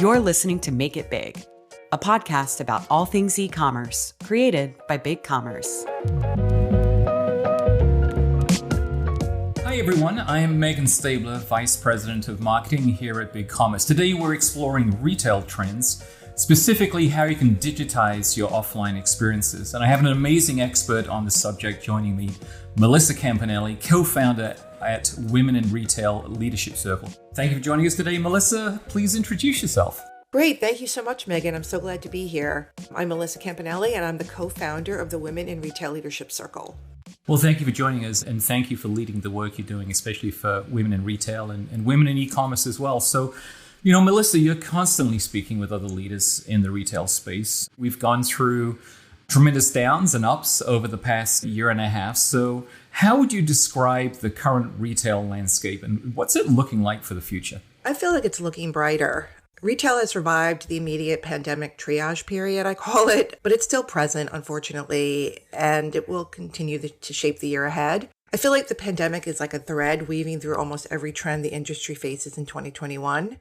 You're listening to Make It Big, a podcast about all things e-commerce, created by BigCommerce. Hi everyone, I am Meghan Stabler, Vice President of Marketing here at BigCommerce. Today we're exploring retail trends, specifically how you can digitize your offline experiences. And I have an amazing expert on the subject joining me, Melissa Campanelli, co-founder at Women in Retail Leadership Circle. Thank you for joining us today, Melissa. Please introduce yourself. Great. Thank you so much, Meghan. I'm so glad to be here. I'm Melissa Campanelli, and I'm the co-founder of the Women in Retail Leadership Circle. Well, thank you for joining us, and thank you for leading the work you're doing, especially for women in retail and women in e-commerce as well. So, Melissa, you're constantly speaking with other leaders in the retail space. We've gone through tremendous downs and ups over the past year and a half. So how would you describe the current retail landscape, and what's it looking like for the future? I feel like it's looking brighter. Retail has survived the immediate pandemic triage period, I call it, but it's still present, unfortunately, and it will continue to shape the year ahead. I feel like the pandemic is like a thread weaving through almost every trend the industry faces in 2021.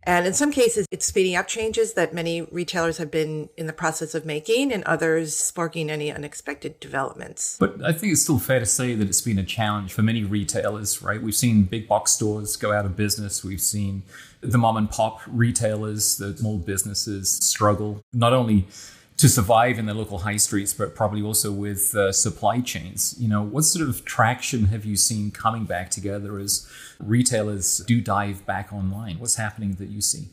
And in some cases, it's speeding up changes that many retailers have been in the process of making, and others sparking any unexpected developments. But I think it's still fair to say that it's been a challenge for many retailers, right? We've seen big box stores go out of business. We've seen the mom and pop retailers, the small businesses struggle, not only to survive in their local high streets, but probably also with supply chains. What sort of traction have you seen coming back together as retailers do dive back online? What's happening that you see?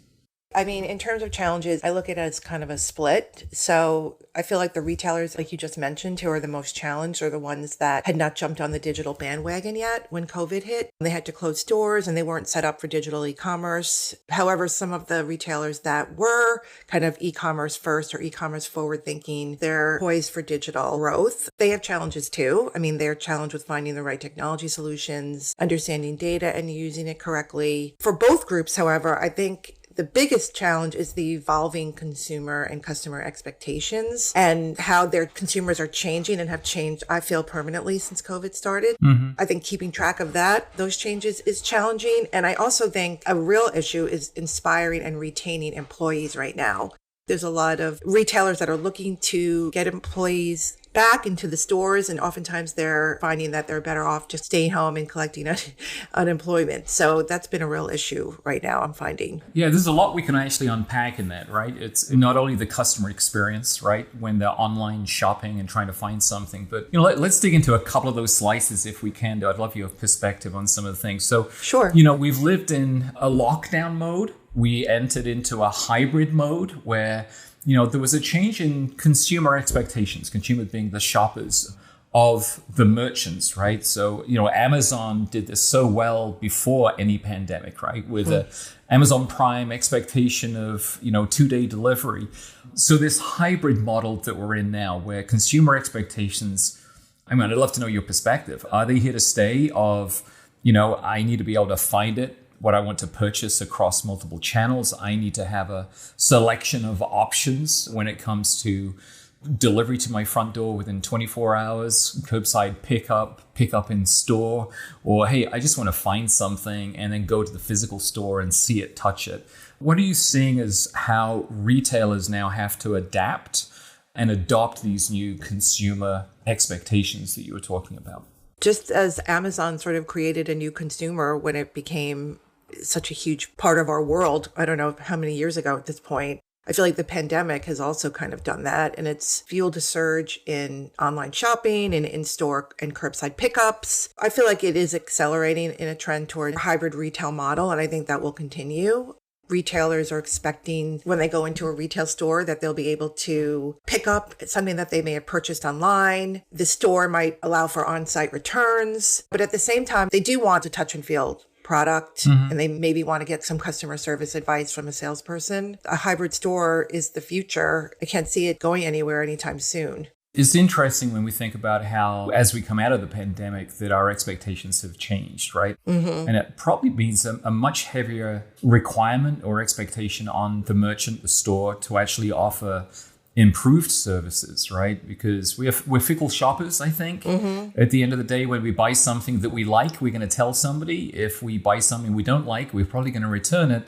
I mean, in terms of challenges, I look at it as kind of a split. So I feel like the retailers, like you just mentioned, who are the most challenged are the ones that had not jumped on the digital bandwagon yet when COVID hit. They had to close stores and they weren't set up for digital e-commerce. However, some of the retailers that were kind of e-commerce first or e-commerce forward thinking, they're poised for digital growth. They have challenges too. I mean, they're challenged with finding the right technology solutions, understanding data and using it correctly. For both groups, however, I think the biggest challenge is the evolving consumer and customer expectations and how their consumers are changing and have changed, I feel, permanently since COVID started. Mm-hmm. I think keeping track of those changes is challenging. And I also think a real issue is inspiring and retaining employees right now. There's a lot of retailers that are looking to get employees back into the stores, and oftentimes they're finding that they're better off just staying home and collecting unemployment. So that's been a real issue right now, I'm finding. Yeah, there's a lot we can actually unpack in that, right? It's not only the customer experience, right, when they're online shopping and trying to find something, but let's dig into a couple of those slices if we can. I'd love your perspective on some of the things. So, sure. We've lived in a lockdown mode. We entered into a hybrid mode where there was a change in consumer expectations, consumers being the shoppers of the merchants, right? So, Amazon did this so well before any pandemic, right? With a Amazon Prime expectation of, 2-day delivery. So this hybrid model that we're in now, where consumer expectations, I'd love to know your perspective. Are they here to stay of, I need to be able to find it, what I want to purchase across multiple channels. I need to have a selection of options when it comes to delivery to my front door within 24 hours, curbside pickup in store, or hey, I just want to find something and then go to the physical store and see it, touch it. What are you seeing as how retailers now have to adapt and adopt these new consumer expectations that you were talking about? Just as Amazon sort of created a new consumer when it became such a huge part of our world, I don't know how many years ago at this point, I feel like the pandemic has also kind of done that, and it's fueled a surge in online shopping and in-store and curbside pickups. I feel like it is accelerating in a trend toward a hybrid retail model, and I think that will continue. Retailers are expecting when they go into a retail store that they'll be able to pick up something that they may have purchased online. The store might allow for on-site returns, but at the same time, they do want to touch and feel product, and they maybe want to get some customer service advice from a salesperson. A hybrid store is the future. I can't see it going anywhere anytime soon. It's interesting when we think about how, as we come out of the pandemic, that our expectations have changed, right? Mm-hmm. And it probably means a much heavier requirement or expectation on the merchant, the store, to actually offer improved services, right? Because we're fickle shoppers, I think. Mm-hmm. At the end of the day, when we buy something that we like, we're going to tell somebody. If we buy something we don't like, we're probably going to return it.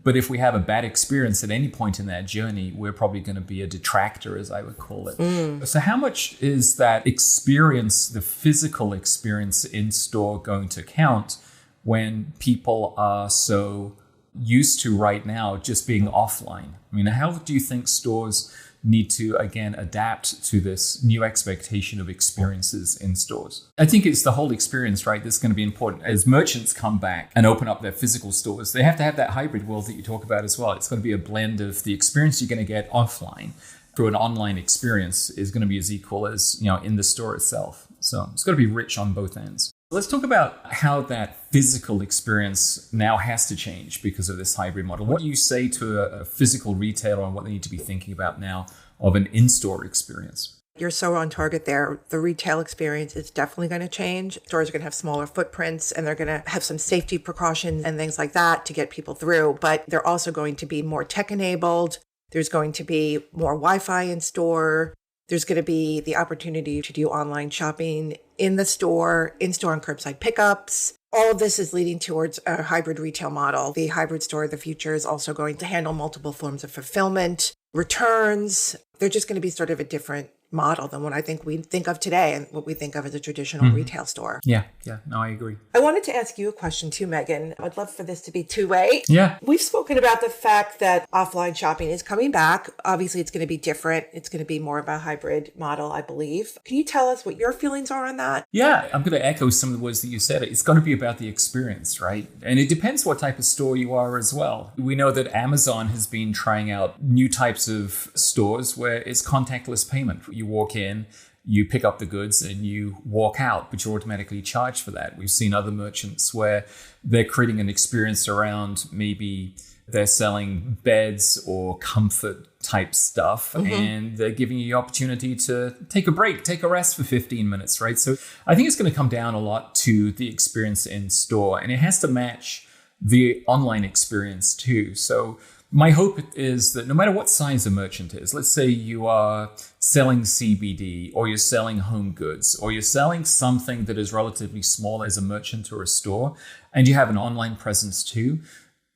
But if we have a bad experience at any point in that journey, we're probably going to be a detractor, as I would call it. So how much is that experience, the physical experience in store, going to count when people are so used to right now just being offline? I mean, how do you think stores need to, again, adapt to this new expectation of experiences in stores? I think it's the whole experience, right, that's going to be important. As merchants come back and open up their physical stores, they have to have that hybrid world that you talk about as well. It's going to be a blend of the experience you're going to get offline through an online experience is going to be as equal as, in the store itself. So it's got to be rich on both ends. Let's talk about how that physical experience now has to change because of this hybrid model. What do you say to a physical retailer on what they need to be thinking about now of an in-store experience? You're so on target there. The retail experience is definitely going to change. Stores are going to have smaller footprints and they're going to have some safety precautions and things like that to get people through. But they're also going to be more tech-enabled. There's going to be more Wi-Fi in store. There's going to be the opportunity to do online shopping in the store, in-store and curbside pickups. All of this is leading towards a hybrid retail model. The hybrid store of the future is also going to handle multiple forms of fulfillment, returns. They're just going to be sort of a different model than what I think we think of today and what we think of as a traditional retail store. Yeah. No, I agree. I wanted to ask you a question too, Meghan. I'd love for this to be two-way. Yeah. We've spoken about the fact that offline shopping is coming back. Obviously, it's going to be different. It's going to be more of a hybrid model, I believe. Can you tell us what your feelings are on that? Yeah, I'm going to echo some of the words that you said. It's going to be about the experience, right? And it depends what type of store you are as well. We know that Amazon has been trying out new types of stores where it's contactless payment. You walk in, you pick up the goods and you walk out, but you're automatically charged for that. We've seen other merchants where they're creating an experience around maybe they're selling beds or comfort type stuff and they're giving you the opportunity to take a break, take a rest for 15 minutes, right? So I think it's going to come down a lot to the experience in store and it has to match the online experience too. So my hope is that no matter what size a merchant is, let's say you are selling CBD or you're selling home goods or you're selling something that is relatively small as a merchant or a store, and you have an online presence too,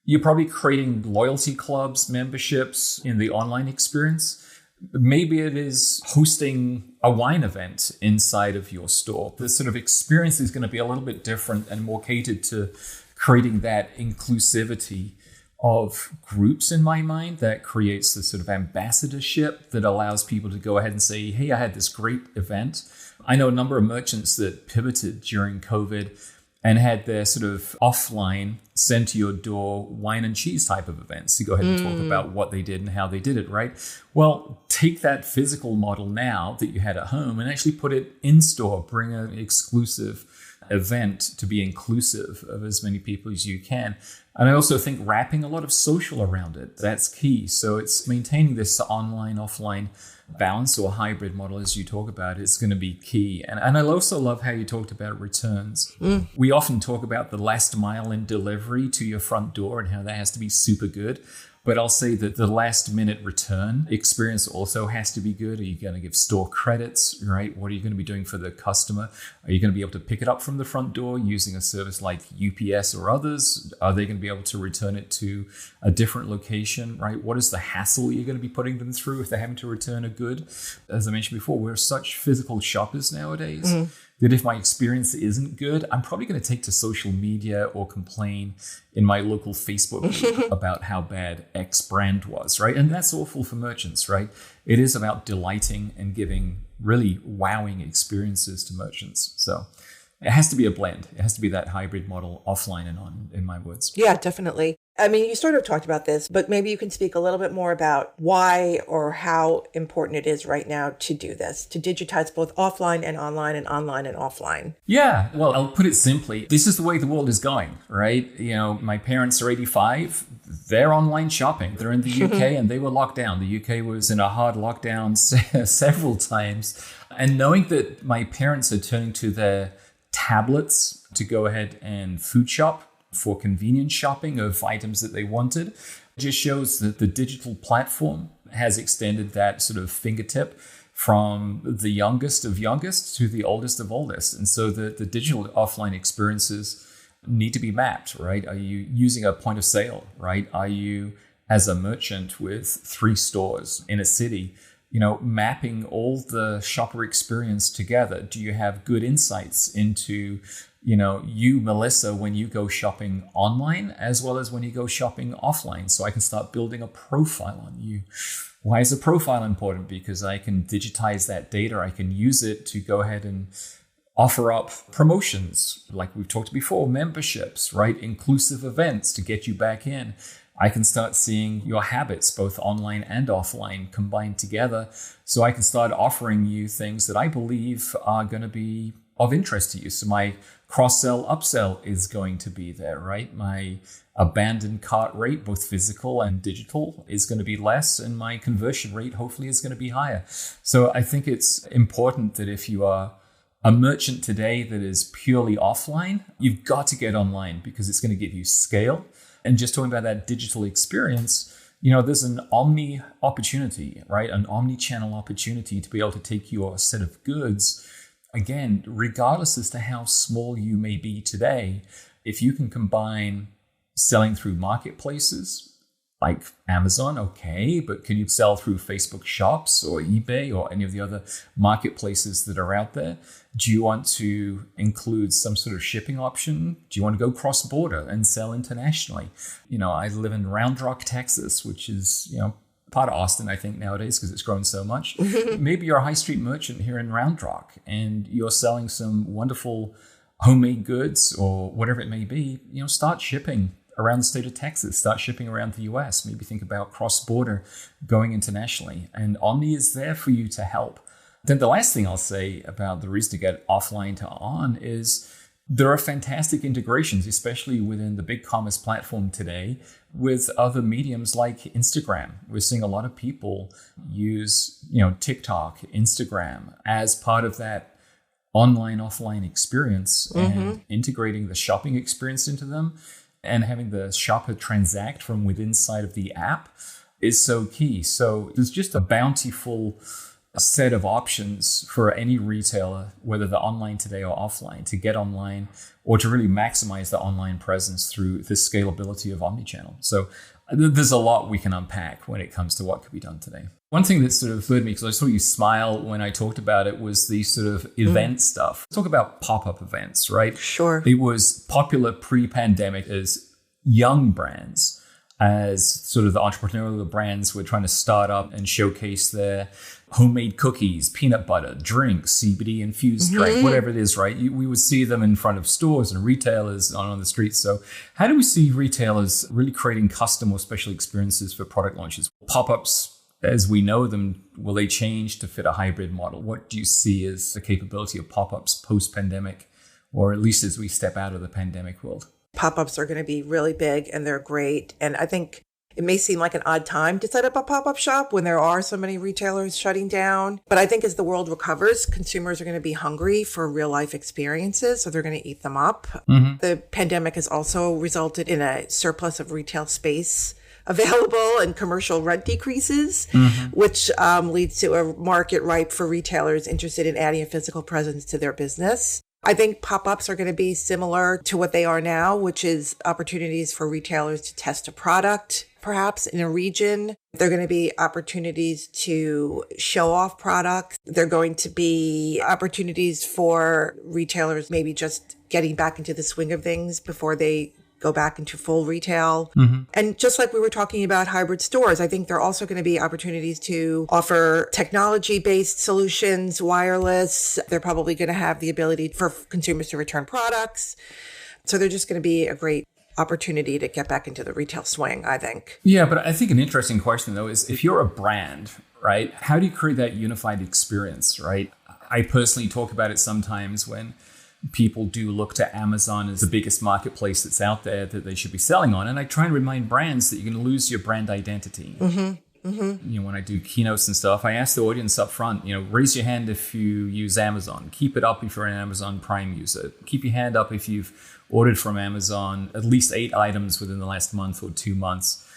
you're probably creating loyalty clubs, memberships in the online experience. Maybe it is hosting a wine event inside of your store. The sort of experience is going to be a little bit different and more catered to creating that inclusivity of groups in my mind that creates this sort of ambassadorship that allows people to go ahead and say, hey, I had this great event. I know a number of merchants that pivoted during COVID and had their sort of offline sent to your door wine and cheese type of events to go ahead and talk about what they did and how they did it, right? Well, take that physical model now that you had at home and actually put it in store, bring an exclusive event to be inclusive of as many people as you can. And I also think wrapping a lot of social around it, that's key. So it's maintaining this online, offline balance or hybrid model as you talk about is going to be key. And I also love how you talked about returns. We often talk about the last mile in delivery to your front door and how that has to be super good. But I'll say that the last minute return experience also has to be good. Are you going to give store credits, right? What are you going to be doing for the customer? Are you going to be able to pick it up from the front door using a service like UPS or others? Are they going to be able to return it to a different location, right? What is the hassle you're going to be putting them through if they're having to return a good? As I mentioned before, we're such physical shoppers nowadays. That if my experience isn't good, I'm probably going to take to social media or complain in my local Facebook group about how bad X brand was, right? And that's awful for merchants, right? It is about delighting and giving really wowing experiences to merchants. So it has to be a blend. It has to be that hybrid model, offline and on, in my words. Yeah, definitely. I mean, you sort of talked about this, but maybe you can speak a little bit more about why or how important it is right now to do this, to digitize both offline and online and online and offline. Yeah, well, I'll put it simply. This is the way the world is going, right? You know, my parents are 85. They're online shopping. They're in the UK and they were locked down. The UK was in a hard lockdown several times. And knowing that my parents are turning to their tablets to go ahead and food shop for convenience shopping of items that they wanted, just shows that the digital platform has extended that sort of fingertip from the youngest of youngest to the oldest of oldest. And so the digital offline experiences need to be mapped, right? Are you using a point of sale, right? Are you, as a merchant with 3 stores in a city, mapping all the shopper experience together? Do you have good insights into, you, Melissa, when you go shopping online, as well as when you go shopping offline? So I can start building a profile on you. Why is a profile important? Because I can digitize that data. I can use it to go ahead and offer up promotions, like we've talked before, memberships, right? Inclusive events to get you back in. I can start seeing your habits, both online and offline, combined together. So I can start offering you things that I believe are going to be of interest to you. So my cross-sell, upsell is going to be there, right? My abandoned cart rate, both physical and digital, is going to be less, and my conversion rate hopefully is going to be higher. So I think it's important that if you are a merchant today that is purely offline, you've got to get online because it's going to give you scale. And just talking about that digital experience, there's an omni opportunity, right? An omni-channel opportunity to be able to take your set of goods, again, regardless as to how small you may be today, if you can combine selling through marketplaces like Amazon, okay, but can you sell through Facebook Shops or eBay or any of the other marketplaces that are out there? Do you want to include some sort of shipping option? Do you want to go cross-border and sell internationally? I live in Round Rock, Texas, which is, part of Austin, I think, nowadays, because it's grown so much. Maybe you're a high street merchant here in Round Rock and you're selling some wonderful homemade goods or whatever it may be. Start shipping around the state of Texas, start shipping around the US, maybe think about cross-border going internationally. And Omni is there for you to help. Then the last thing I'll say about the reason to get offline to on is there are fantastic integrations, especially within the BigCommerce platform today, with other mediums like Instagram. We're seeing a lot of people use, TikTok, Instagram as part of that online, offline experience, and integrating the shopping experience into them and having the shopper transact from within side of the app is so key. So there's just a bountiful set of options for any retailer, whether they're online today or offline, to get online or to really maximize the online presence through the scalability of omnichannel. So there's a lot we can unpack when it comes to what could be done today. One thing that sort of flew me, because I saw you smile when I talked about it, was the sort of event stuff. Let's talk about pop-up events, right? Sure. It was popular pre-pandemic as young brands, as sort of the entrepreneurial brands were trying to start up and showcase their homemade cookies, peanut butter, drinks, CBD infused drink, whatever it is, right? We would see them in front of stores and retailers on the streets. So how do we see retailers really creating custom or special experiences for product launches? Pop-ups, as we know them, will they change to fit a hybrid model? What do you see as the capability of pop-ups post-pandemic, or at least as we step out of the pandemic world? Pop-ups are going to be really big and they're great. And I think it may seem like an odd time to set up a pop-up shop when there are so many retailers shutting down. But I think as the world recovers, consumers are going to be hungry for real life experiences. So they're going to eat them up. The pandemic has also resulted in a surplus of retail space available and commercial rent decreases, which leads to a market ripe for retailers interested in adding a physical presence to their business. I think pop-ups are going to be similar to what they are now, which is opportunities for retailers to test a product, perhaps in a region. They're going to be opportunities to show off products. They're going to be opportunities for retailers maybe just getting back into the swing of things before they go back into full retail. And just like we were talking about hybrid stores, I think there are also going to be opportunities to offer technology-based solutions, wireless. They're probably going to have the ability for consumers to return products. So they're just going to be a great opportunity to get back into the retail swing, I think. Yeah, but I think an interesting question, though, is if you're a brand, right, how do you create that unified experience, right? I personally talk about it sometimes when people do look to Amazon as the biggest marketplace that's out there that they should be selling on. And I try and remind brands that you're going to lose your brand identity. When I do keynotes and stuff, I ask the audience up front, raise your hand if you use Amazon. Keep it up if you're an Amazon Prime user. Keep your hand up if you've ordered from Amazon at least 8 items within the last month or 2 months.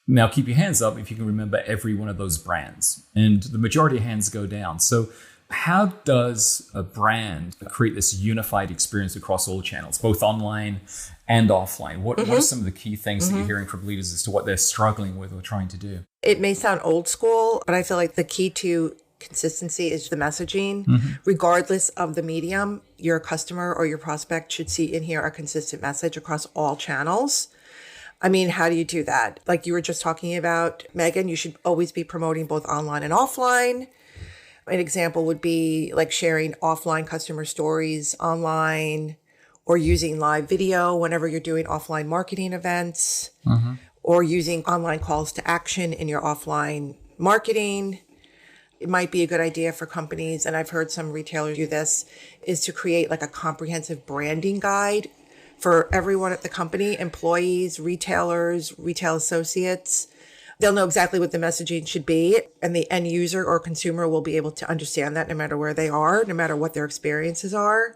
Now, keep your hands up if you can remember every one of those brands. And the majority of hands go down. So How does a brand create this unified experience across all channels, both online and offline? What are some of the key things that you're hearing from leaders as to what they're struggling with or trying to do? It may sound old school, but I feel like the key to consistency is the messaging. Regardless of the medium, your customer or your prospect should see and hear a consistent message across all channels. I mean, how do you do that? Like you were just talking about, Meghan, you should always be promoting both online and offline. An example would be like sharing offline customer stories online, or using live video whenever you're doing offline marketing events, or using online calls to action in your offline marketing. It might be a good idea for companies, and I've heard some retailers do this, is to create like a comprehensive branding guide for everyone at the company, employees, retailers, retail associates. They'll know exactly what the messaging should be, and the end user or consumer will be able to understand that no matter where they are, no matter what their experiences are.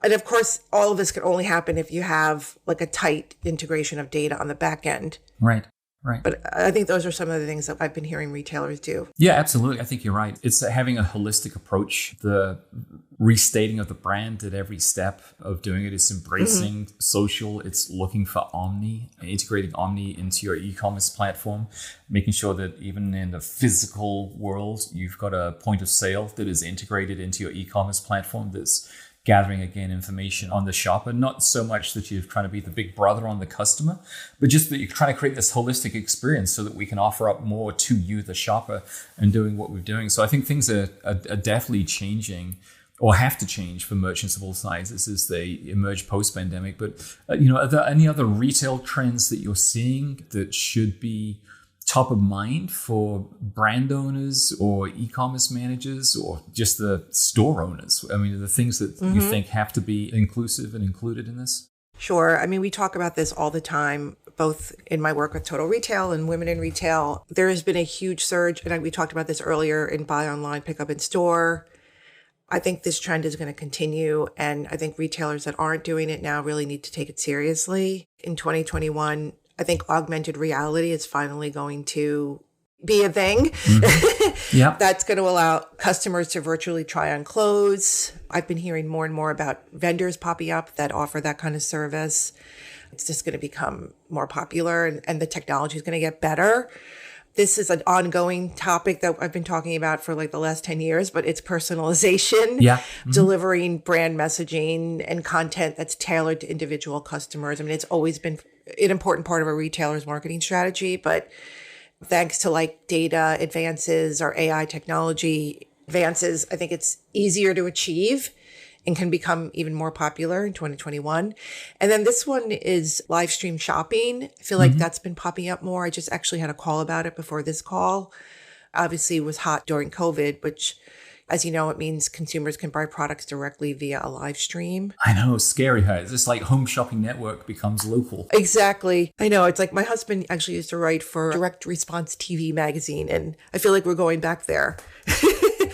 And of course, all of this can only happen if you have like a tight integration of data on the back end. Right. But I think those are some of the things that I've been hearing retailers do. Yeah, absolutely. I think you're right. It's having a holistic approach, the restating of the brand at every step of doing it. It's embracing social. It's looking for omni, integrating omni into your e-commerce platform, making sure that even in the physical world, you've got a point of sale that is integrated into your e-commerce platform that's gathering, again, information on the shopper, not so much that you're trying to be the big brother on the customer, but just that you're trying to create this holistic experience so that we can offer up more to you, the shopper, and doing what we're doing. So I think things are definitely changing, or have to change, for merchants of all sizes as they emerge post-pandemic. But, are there any other retail trends that you're seeing that should be top of mind for brand owners or e-commerce managers or just the store owners? I mean, the things that you think have to be inclusive and included in this? Sure. I mean, we talk about this all the time, both in my work with Total Retail and Women in Retail. There has been a huge surge, and we talked about this earlier, in buy online, pick up in store. I think this trend is going to continue, and I think retailers that aren't doing it now really need to take it seriously. In 2021, I think augmented reality is finally going to be a thing. That's going to allow customers to virtually try on clothes. I've been hearing more and more about vendors popping up that offer that kind of service. It's just going to become more popular, and the technology is going to get better. This is an ongoing topic that I've been talking about for like the last 10 years, but it's personalization, delivering brand messaging and content that's tailored to individual customers. I mean, it's always been an important part of a retailer's marketing strategy, but thanks to like data advances or AI technology advances, I think it's easier to achieve and can become even more popular in 2021. And then this one is live stream shopping. I feel like that's been popping up more. I just actually had a call about it before this call. Obviously, it was hot during COVID, which, as you know, it means consumers can buy products directly via a live stream. I know, scary how it's just like Home Shopping Network becomes local. Exactly. I know. It's like my husband actually used to write for Direct Response TV magazine, and I feel like we're going back there.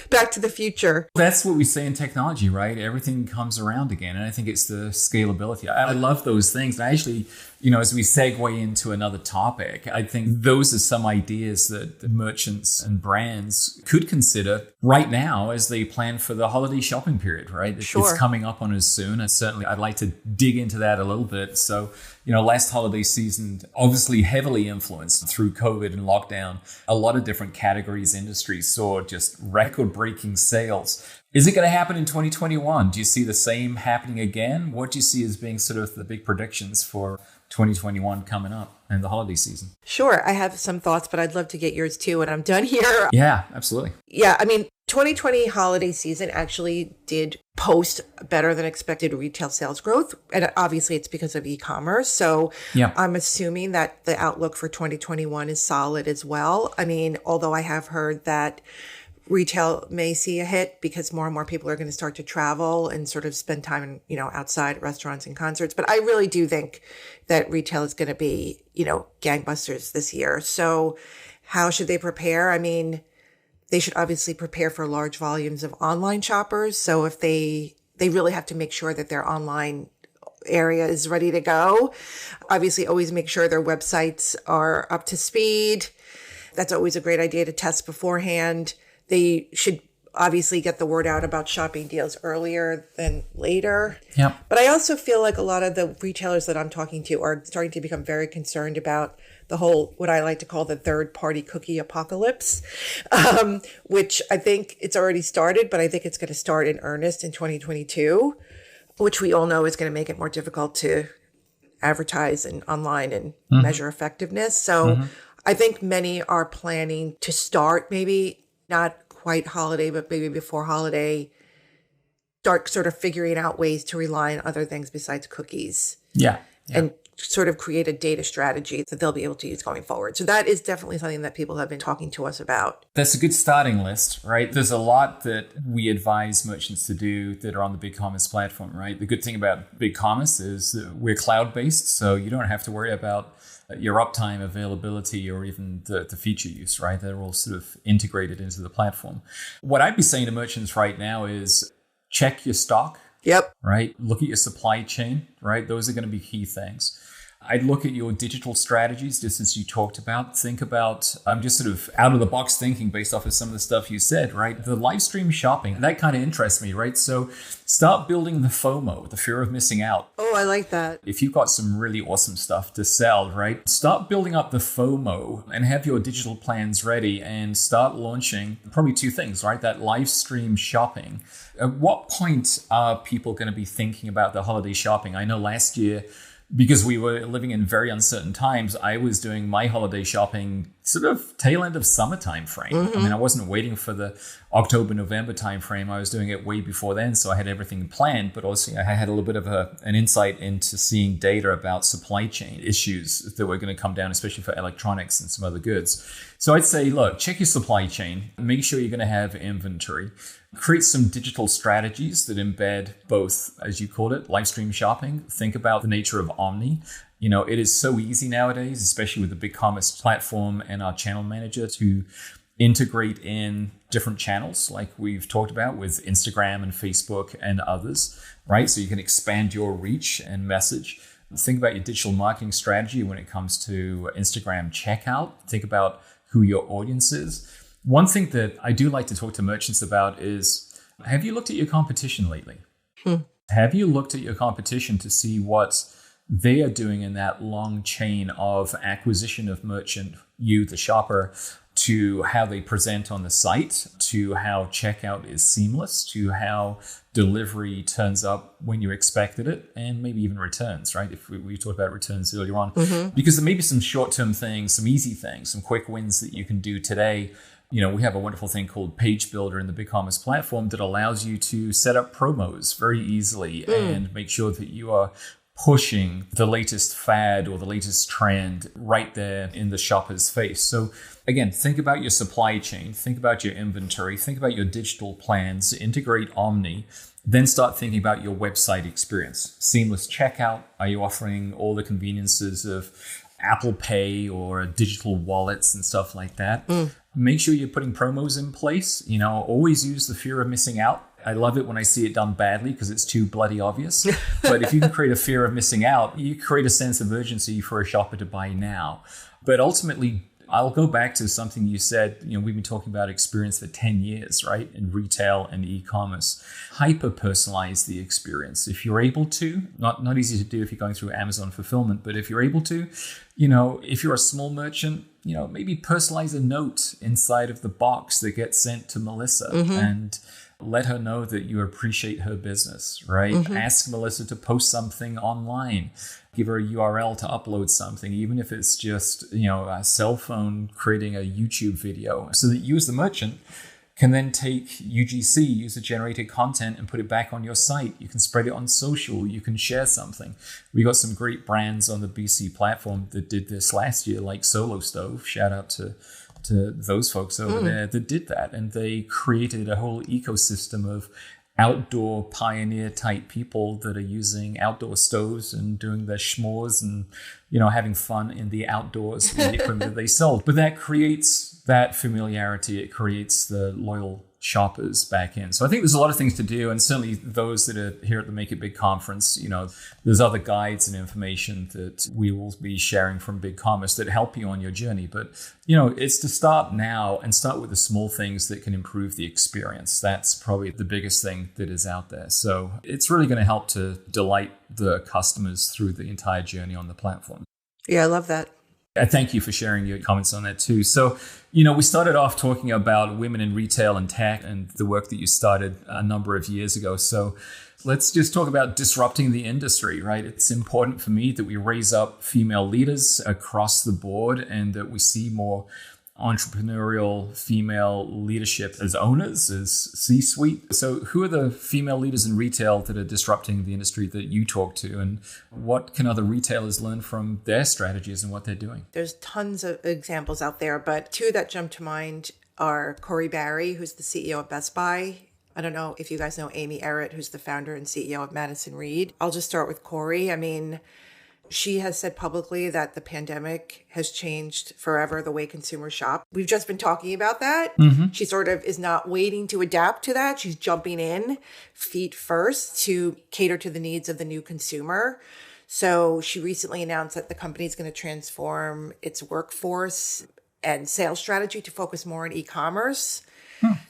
Back to the future. That's what we say in technology, right? Everything comes around again. And I think it's the scalability. I love those things. And I actually, as we segue into another topic, I think those are some ideas that merchants and brands could consider right now as they plan for the holiday shopping period, right? Sure. It's coming up on us soon. And certainly I'd like to dig into that a little bit. So, last holiday season, obviously heavily influenced through COVID and lockdown. A lot of different categories, industries saw just record-breaking sales. Is it going to happen in 2021? Do you see the same happening again? What do you see as being sort of the big predictions for 2021 coming up and the holiday season? Sure. I have some thoughts, but I'd love to get yours too when I'm done here. Yeah, absolutely. Yeah. I mean, 2020 holiday season actually did post better than expected retail sales growth. And obviously it's because of e-commerce. So I'm assuming that the outlook for 2021 is solid as well. I mean, although I have heard that retail may see a hit because more and more people are going to start to travel and sort of spend time, outside at restaurants and concerts. But I really do think that retail is going to be, gangbusters this year. So how should they prepare? I mean, they should obviously prepare for large volumes of online shoppers. So if they really have to make sure that their online area is ready to go. Obviously, always make sure their websites are up to speed. That's always a great idea to test beforehand. They should obviously get the word out about shopping deals earlier than later. Yep. But I also feel like a lot of the retailers that I'm talking to are starting to become very concerned about the whole, what I like to call the third-party cookie apocalypse, which I think it's already started, but I think it's going to start in earnest in 2022, which we all know is going to make it more difficult to advertise and online and measure effectiveness. So I think many are planning to start, maybe not quite holiday, but maybe before holiday, start sort of figuring out ways to rely on other things besides cookies. Yeah. And sort of create a data strategy that they'll be able to use going forward. So that is definitely something that people have been talking to us about. That's a good starting list, right? There's a lot that we advise merchants to do that are on the BigCommerce platform, right? The good thing about BigCommerce is that we're cloud-based, so you don't have to worry about your uptime, availability, or even the feature use, right? They're all sort of integrated into the platform. What I'd be saying to merchants right now is check your stock. Yep. Right? Look at your supply chain, right? Those are going to be key things. I'd look at your digital strategies, just as you talked about. Think about, I'm just sort of out of the box thinking based off of some of the stuff you said, right? The live stream shopping, that kind of interests me, right? So start building the FOMO, the fear of missing out. Oh, I like that. If you've got some really awesome stuff to sell, right? Start building up the FOMO and have your digital plans ready and start launching probably two things, right? That live stream shopping. At what point are people going to be thinking about the holiday shopping? I know last year, because we were living in very uncertain times, I was doing my holiday shopping sort of tail end of summer time frame. I mean, I wasn't waiting for the October, November time frame. I was doing it way before then. So I had everything planned, but also I had a little bit of an insight into seeing data about supply chain issues that were going to come down, especially for electronics and some other goods. So I'd say, look, check your supply chain, make sure you're going to have inventory. Create some digital strategies that embed both, as you called it, live stream shopping. Think about the nature of omni. You know, it is so easy nowadays, especially with the BigCommerce platform and our channel manager, to integrate in different channels like we've talked about with Instagram and Facebook and others, right? So you can expand your reach and message. Think about your digital marketing strategy when it comes to Instagram checkout. Think about who your audience is. One thing that I do like to talk to merchants about is, have you looked at your competition lately? Have you looked at your competition to see what they are doing in that long chain of acquisition of merchant, you, the shopper, to how they present on the site, to how checkout is seamless, to how delivery turns up when you expected it, and maybe even returns, right? If we talked about returns earlier on, because there may be some short-term things, some easy things, some quick wins that you can do today. You know, we have a wonderful thing called Page Builder in the BigCommerce platform that allows you to set up promos very easily and make sure that you are pushing the latest fad or the latest trend right there in the shopper's face. So again, think about your supply chain, think about your inventory, think about your digital plans, integrate Omni, then start thinking about your website experience. Seamless checkout. Are you offering all the conveniences of Apple Pay or digital wallets and stuff like that? Make sure you're putting promos in place. You know, always use the fear of missing out. I love it when I see it done badly because it's too bloody obvious. But if you can create a fear of missing out, you create a sense of urgency for a shopper to buy now. But ultimately, I'll go back to something you said. You know, we've been talking about experience for 10 years, right? In retail and e-commerce. Hyper-personalize the experience. If you're able to, not easy to do if you're going through Amazon fulfillment, but if you're able to, you know, if you're a small merchant, you know, maybe personalize a note inside of the box that gets sent to Melissa and let her know that you appreciate her business, right? Ask Melissa to post something online. Give her a URL to upload something, even if it's just, you know, a cell phone creating a YouTube video, so that you as the merchant can then take UGC, user-generated content, and put it back on your site. You can spread it on social. You can share something. We got some great brands on the BC platform that did this last year, like Solo Stove. Shout out to those folks over there that did that. And they created a whole ecosystem of outdoor pioneer type people that are using outdoor stoves and doing their s'mores and, you know, having fun in the outdoors with the equipment that they sold. But that creates that familiarity. It creates the loyal shoppers back in. So I think there's a lot of things to do, and certainly those that are here at the Make It Big conference, there's other guides and information that we will be sharing from BigCommerce that help you on your journey. But, it's to start now and start with the small things that can improve the experience. That's probably the biggest thing that is out there. So it's really going to help to delight the customers through the entire journey on the platform. Yeah, I love that. I thank you for sharing your comments on that too. So, we started off talking about women in retail and tech and the work that you started a number of years ago. So let's just talk about disrupting the industry, right? It's important for me that we raise up female leaders across the board and that we see more entrepreneurial female leadership as owners, as C-suite. So who are the female leaders in retail that are disrupting the industry that you talk to, and what can other retailers learn from their strategies and what they're doing? There's tons of examples out there, but two that jump to mind are Corey Barry, who's the CEO of Best Buy. I don't know if you guys know Amy Errett, who's the founder and CEO of Madison Reed. I'll just start with Corey. She has said publicly that the pandemic has changed forever the way consumers shop. We've just been talking about that. Mm-hmm. She sort of is not waiting to adapt to that. She's jumping in feet first to cater to the needs of the new consumer. So she recently announced that the company is going to transform its workforce and sales strategy to focus more on e-commerce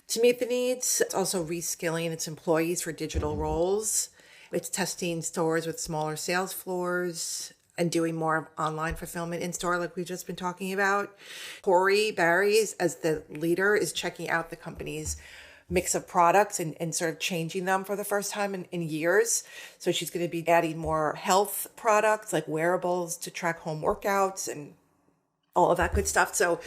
to meet the needs. It's also reskilling its employees for digital roles. It's testing stores with smaller sales floors and doing more online fulfillment in store like we've just been talking about. Corey Barry, as the leader, is checking out the company's mix of products and sort of changing them for the first time in years. So she's going to be adding more health products like wearables to track home workouts and all of that good stuff. So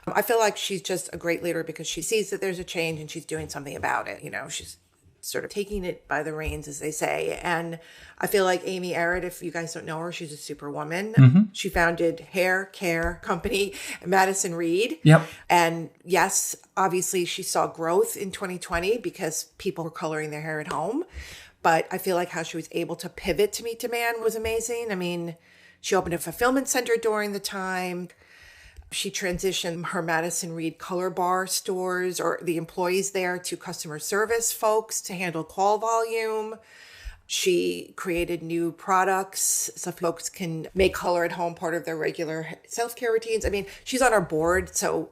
I feel like she's just a great leader because she sees that there's a change and she's doing something about it. She's sort of taking it by the reins, as they say. And I feel like Amy Errett, if you guys don't know her, she's a superwoman. Mm-hmm. She founded hair care company Madison Reed. Yep. And yes, obviously she saw growth in 2020 because people were coloring their hair at home. But I feel like how she was able to pivot to meet demand was amazing. She opened a fulfillment center during the time. She transitioned her Madison Reed color bar stores or the employees there to customer service folks to handle call volume. She created new products so folks can make color at home part of their regular self-care routines. She's on our board, so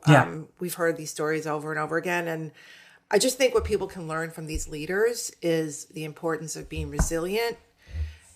we've heard these stories over and over again. And I just think what people can learn from these leaders is the importance of being resilient,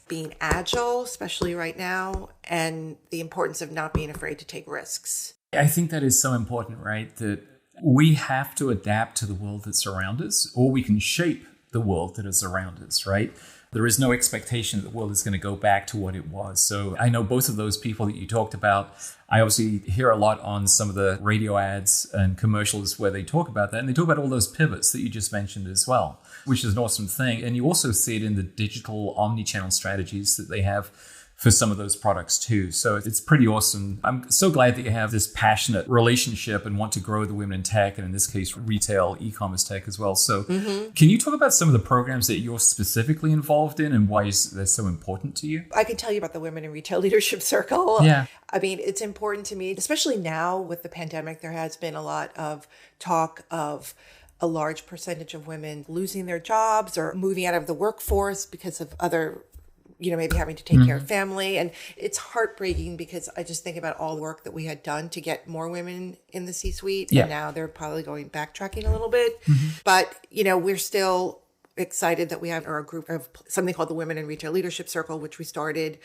being agile, especially right now, and the importance of not being afraid to take risks. I think that is so important, right? That we have to adapt to the world that's around us, or we can shape the world that is around us, right? There is no expectation that the world is going to go back to what it was. So I know both of those people that you talked about. I obviously hear a lot on some of the radio ads and commercials where they talk about that. And they talk about all those pivots that you just mentioned as well, which is an awesome thing. And you also see it in the digital omni-channel strategies that they have for some of those products too. So it's pretty awesome. I'm so glad that you have this passionate relationship and want to grow the women in tech, and in this case, retail, e-commerce tech as well. So Can you talk about some of the programs that you're specifically involved in and why they're so important to you? I can tell you about the Women in Retail Leadership Circle. Yeah. It's important to me, especially now with the pandemic. There has been a lot of talk of a large percentage of women losing their jobs or moving out of the workforce because of other maybe having to take care of family. And it's heartbreaking because I just think about all the work that we had done to get more women in the C-suite. Yeah. And now they're probably backtracking a little bit. Mm-hmm. But, we're still excited that we have our group of something called the Women in Retail Leadership Circle, which we started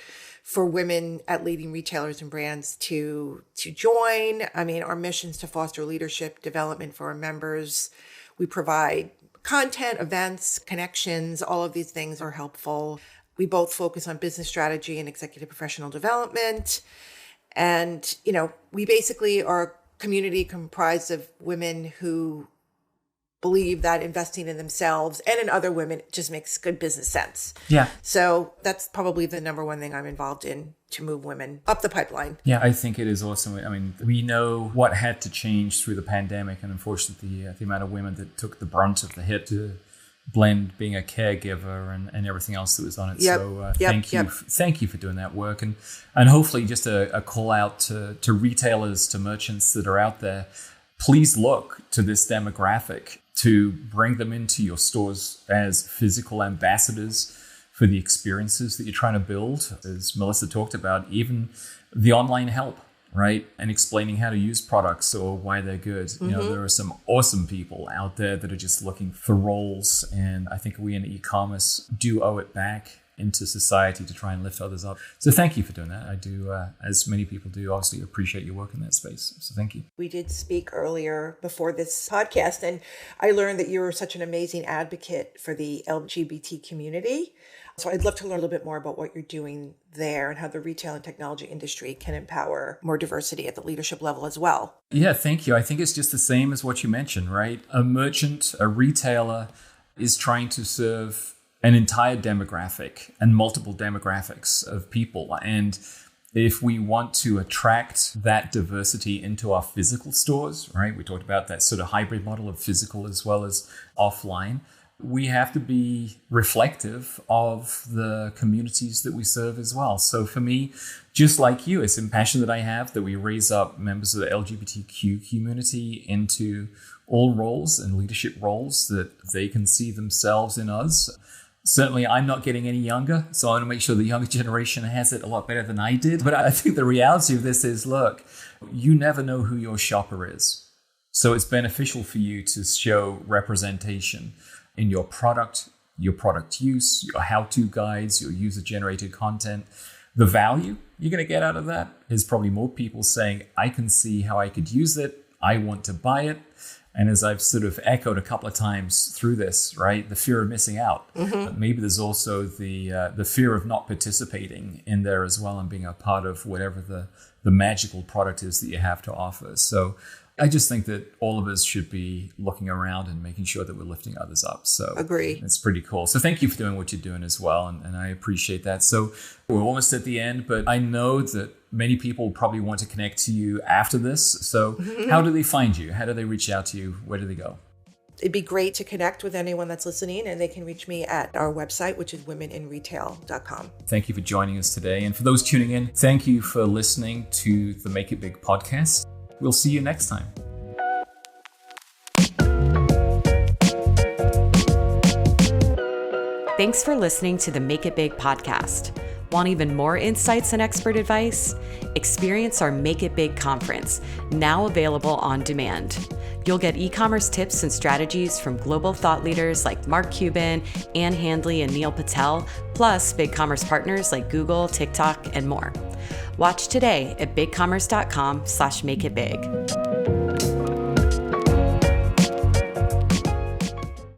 for women at leading retailers and brands to join. Our mission is to foster leadership development for our members. We provide content, events, connections. All of these things are helpful. We both focus on business strategy and executive professional development. And, we basically are a community comprised of women who believe that investing in themselves and in other women just makes good business sense. Yeah. So that's probably the number one thing I'm involved in to move women up the pipeline. Yeah, I think it is awesome. We know what had to change through the pandemic, and unfortunately the amount of women that took the brunt of the hit to blend being a caregiver and everything else that was on it. Yep. So thank you for doing that work. And hopefully just a call out to retailers, to merchants that are out there. Please look to this demographic. to bring them into your stores as physical ambassadors for the experiences that you're trying to build. As Melissa talked about, even the online help, right? And explaining how to use products or why they're good. You know, there are some awesome people out there that are just looking for roles. And I think we in e-commerce do owe it back into society to try and lift others up. So thank you for doing that. I do, as many people do, obviously appreciate your work in that space. So thank you. We did speak earlier before this podcast, and I learned that you were such an amazing advocate for the LGBT community. So I'd love to learn a little bit more about what you're doing there and how the retail and technology industry can empower more diversity at the leadership level as well. Yeah, thank you. I think it's just the same as what you mentioned, right? A merchant, a retailer is trying to serve an entire demographic and multiple demographics of people. And if we want to attract that diversity into our physical stores, right? We talked about that sort of hybrid model of physical as well as offline. We have to be reflective of the communities that we serve as well. So for me, just like you, it's a passion that I have that we raise up members of the LGBTQ community into all roles and leadership roles that they can see themselves in us. Certainly, I'm not getting any younger, so I want to make sure the younger generation has it a lot better than I did. But I think the reality of this is, look, you never know who your shopper is. So it's beneficial for you to show representation in your product use, your how-to guides, your user-generated content. The value you're going to get out of that is probably more people saying, I can see how I could use it. I want to buy it. And as I've sort of echoed a couple of times through this, right, the fear of missing out. But maybe there's also the fear of not participating in there as well and being a part of whatever the magical product is that you have to offer. So I just think that all of us should be looking around and making sure that we're lifting others up. So agree. It's pretty cool. So thank you for doing what you're doing as well. And I appreciate that. So we're almost at the end, but I know that many people probably want to connect to you after this. So how do they find you? How do they reach out to you? Where do they go? It'd be great to connect with anyone that's listening, and they can reach me at our website, which is womeninretail.com. Thank you for joining us today. And for those tuning in, thank you for listening to the Make It Big podcast. We'll see you next time. Thanks for listening to the Make It Big podcast. Want even more insights and expert advice? Experience our Make It Big conference, now available on demand. You'll get e-commerce tips and strategies from global thought leaders like Mark Cuban, Ann Handley, and Neil Patel, plus BigCommerce partners like Google, TikTok, and more. Watch today at bigcommerce.com/makeitbig.